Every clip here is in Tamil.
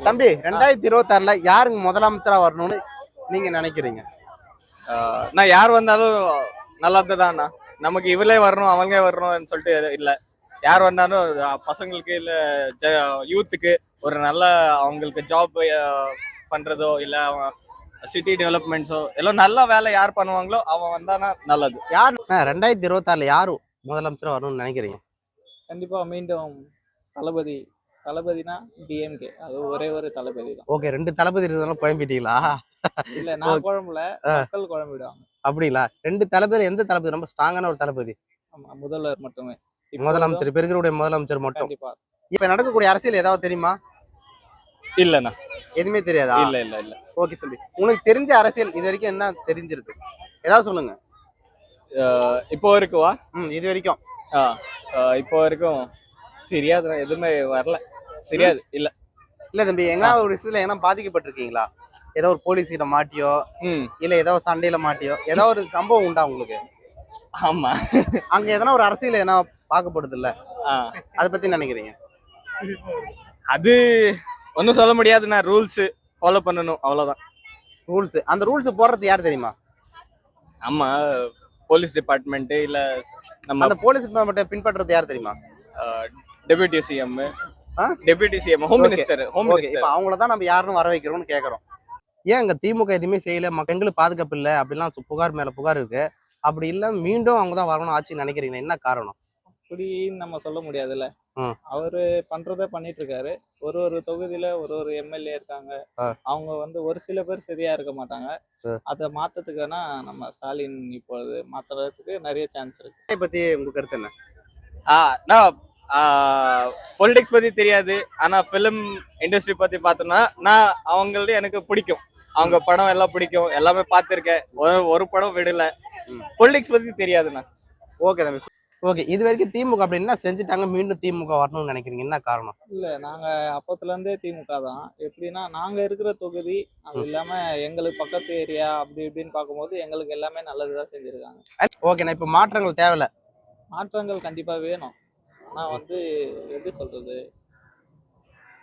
தம்பி 2026ல யாருங்க முதலமைச்சரா வரணும்னு நீங்க நினைக்கிறீங்க? நான் யார் வந்தாலும் நல்லதுதான்ண்ணா. நமக்கு இவளே வரணும் அவங்க வரணும்னு சொல்லிட்டு இல்லை. யார் வந்தாலும் பசங்களுக்கு இல்லை யூத்துக்கு ஒரு நல்ல அவங்களுக்கு ஜாப் பண்றதோ இல்லை சிட்டி டெவலப்மெண்ட்ஸோ எல்லாம் நல்ல வேலை யார் பண்ணுவாங்களோ அவன் வந்தானா நல்லது. யார் 2026ல யாரு முதலமைச்சரா வரணும்னு நினைக்கிறீங்க? கண்டிப்பா மீண்டும் தளபதினா டிஎம்கே. அது ஒரே ஒரு தளபதி தான். ஓகே, 2 தளபதி இருந்தாலும் குழம்பிட்டீங்களா? இல்ல, நான் குழம்புல, மக்கள் குழம்பிடுவாங்க. அப்படிங்களா? 2 தளபதி எந்த தளபதி ரொம்ப ஸ்ட்ராங்கான ஒரு தளபதி? ஆமா, முதல்வர் மட்டுமே. முதலமைச்சர், இப்ப இருக்கிற முதலமைச்சர் மட்டும். கண்டிப்பா. இப்ப நடக்கக்கூடிய அரசியல் ஏதாவது தெரியுமா? இல்லண்ணா, எதுவுமே தெரியாதா? இல்ல. ஓகே தம்பி, உங்களுக்கு தெரிஞ்ச அரசியல் இது வரைக்கும் என்ன தெரிஞ்சிருக்கு? ஏதாவது சொல்லுங்க. இப்போ இருக்குவா? இது வரைக்கும் இப்போ வரைக்கும் தெரியாது, எதுவுமே வரல, தெரியாது. இல்ல தம்பி, எங்கன்னா ஒரு விஷயத்துல எங்கன்னா பாதிக்கப்பட்டிருக்கீங்களா? ஏதோ ஒரு போலீஸ் கிட்ட மாட்டியோ இல்ல ஏதோ ஒரு சண்டையில மாட்டியோ ஏதோ ஒரு சம்பவம் உண்டா உங்களுக்கு? ஆமா, அங்க எதனா ஒரு அரசியல் என்ன பார்க்கப்படுது இல்ல, அத பத்தி நினைக்கிறீங்க? அது ஒன்னும் சொல்ல முடியாதுண்ணா. ரூல்ஸ் ஃபாலோ பண்ணணும், அவ்வளவுதான். ரூல்ஸ், அந்த ரூல்ஸ் போடுறது யார் தெரியுமா? ஆமா, போலீஸ் டிபார்ட்மெண்ட் இல்ல நம்ம அந்த போலீஸ் டிபார்ட்மெண்ட் பின்பற்றது யார் தெரியுமா? Deputy CM, home minister. இப்ப அவங்கள தான் நம்ம யாருன்னு வர வைக்கிறோம்னு கேக்குறோம். ஏன் இங்க திமுக எதுவுமே செய்யல, எங்களுக்கு பாதுகாப்பு இல்லை அப்படிலாம் புகார் மேல புகார் இருக்கு. அப்படி இல்ல மீண்டும் அவங்க தான் வரணும் ஆட்சின்னு நினைக்கிறீங்க, என்ன காரணம்? அப்படின்னு நம்ம சொல்ல முடியாதுல்ல. அவரு பண்றத பண்ணிட்டு இருக்காரு. ஒரு தொகுதியில ஒரு எம்எல்ஏ இருக்காங்க. அவங்க ஒரு சில பேர் சரியா இருக்க மாட்டாங்க. அதை மாத்ததுக்கான நம்ம ஸ்டாலின் இப்போது மாத்துறதுக்கு நிறைய சான்ஸ் இருக்கு. இதை பத்தி உங்க கருத்து என்ன? பொலிட்டிக்ஸ் பத்தி தெரியாது, ஆனா பிலிம் இண்டஸ்ட்ரி பத்தி பார்த்தோம்னா நான் அவங்களது எனக்கு பிடிக்கும். அவங்க படம் எல்லாம் பிடிக்கும், எல்லாமே பார்த்துருக்கேன். ஒரு படம் விடல. பொலிட்டிக்ஸ் பத்தி தெரியாதுண்ணா. ஓகே தம்பி. ஓகே, இது வரைக்கும் திமுக அப்படி என்ன செஞ்சுட்டாங்க மீண்டும் திமுக வரணும்னு நினைக்கிறீங்க, என்ன காரணம்? இல்ல, நாங்க அப்பத்துல இருந்தே திமுக தான். எப்படின்னா நாங்க இருக்கிற தொகுதி அது இல்லாம எங்களுக்கு பக்கத்து ஏரியா அப்படி இப்படின்னு பார்க்கும்போது எங்களுக்கு எல்லாமே நல்லதுதான் செஞ்சிருக்காங்க. ஓகேண்ணா, இப்ப மாற்றங்கள் தேவையில்ல? மாற்றங்கள் கண்டிப்பா வேணும். ஆனா எப்படி சொல்றது,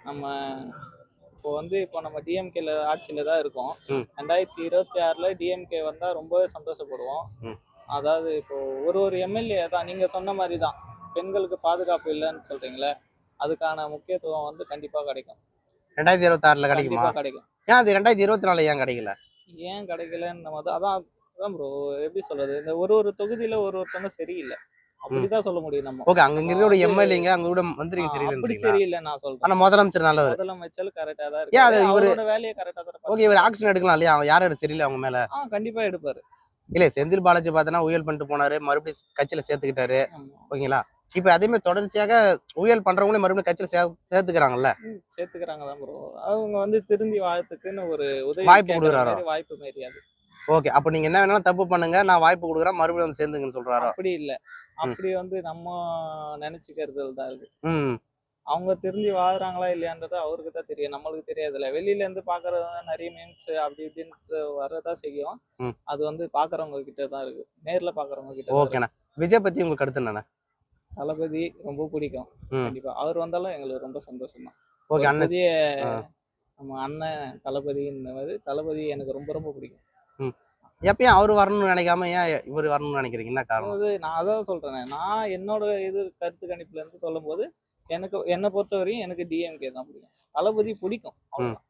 நம்ம இப்போ நம்ம டிஎம்கேல ஆட்சியில தான் இருக்கோம். 2026ல டிஎம்கே வந்தா ரொம்பவே சந்தோஷப்படுவோம். அதாவது இப்போ ஒரு எம்எல்ஏ தான் நீங்க சொன்ன மாதிரி தான், பெண்களுக்கு பாதுகாப்பு இல்லைன்னு சொல்றீங்களே, அதுக்கான முக்கியத்துவம் கண்டிப்பா கிடைக்கும். 2026ல கிடைக்குமா? கிடைக்கும். ஏன் அது 2024 ஏன் கிடைக்கல? ஏன் கிடைக்கலன்னு அதான் ப்ரோ, எப்படி சொல்றது, இந்த ஒரு தொகுதியில ஒருத்தவங்க சரியில்லை அப்படிதான் சொல்ல முடியும் நம்ம. ஓகே, அங்க இருக்கிற எம்எல்ஏங்க அங்க கூட மந்திரிங்க சரியில்லை. அப்படி சரியில்லை நான் சொல்றேன். ஆனா முதலமைச்சர் நல்லவர். முதலமைச்சர் கரெக்டா தான் இருக்கு. அது இவரோட வேலையை கரெக்டா தான் இருப்பாரு. ஓகே, இவர் ஆக்ஷன் எடுக்கலாம் இல்லையா? அவங்க யாரும் சரியில்லை அவங்க மேல? கண்டிப்பா எடுப்பாரு. இல்ல, செந்தில் பாலாஜி பார்த்தனா ஊழல் பண்ணிட்டு போனாரு, மறுபடியும் கட்சியில சேர்த்துக்கிட்டாரு. ஓகேங்களா? இப்ப அதே மாதிரி தொடர்ச்சியாக ஊழல் பண்றவங்களே மறுபடியும் கட்சியில சேர்த்துக்கிறாங்கல்ல? சேர்த்துக்கிறாங்க தான் ப்ரோ. அவங்க திருந்தி வாழ்த்துக்குன்னு ஒரு உதவி வாய்ப்பு கொடுக்குறாரோ? வாய்ப்பு மாரியாது. ஓகே, அப்ப நீங்க என்ன வேணாலும் தப்பு பண்ணுங்க, நான் வாய்ப்பு கொடுக்குறேன், மறுபடியும் சேர்ந்துங்கன்னு சொல்றாரோ? அப்படி இல்ல, அப்படி நம்ம நினைச்சுக்கிறது தான் இருக்கு. அவங்க திரும்பி வாழ்றாங்களா இல்லையான்றது அவருக்கு தான் தெரியும், நம்மளுக்கு தெரியாதுல்ல. வெளியில இருந்து பாக்குறது நிறைய மீம்ஸ் அப்படி இப்படின்னு வர்றதா செய்யும். அது பாக்குறவங்க கிட்ட தான் இருக்கு, நேர்ல பாக்குறவங்க கிட்ட. ஓகேண்ணா, விஜய் பத்தி உங்க கருத்து என்னண்ணா? தளபதி ரொம்ப பிடிக்கும். கண்டிப்பா அவர் வந்தாலும் எங்களுக்கு ரொம்ப சந்தோஷம் தான். ஓகே, நம்ம அண்ணன் தளபதி எனக்கு ரொம்ப ரொம்ப பிடிக்கும். எப்பயும் அவரு வரணும்னு நினைக்காம ஏன் இவரு வரணும்னு நினைக்கிறீங்க, என்ன காரணம்? நான் அதான் சொல்றேன், நான் என்னோட கருத்து கணிப்புல இருந்து சொல்லும் போது என்னை பொறுத்தவரையும் எனக்கு டிஎம்கே தான் பிடிக்கும். தளபதி பிடிக்கும், அவ்வளவுதான்.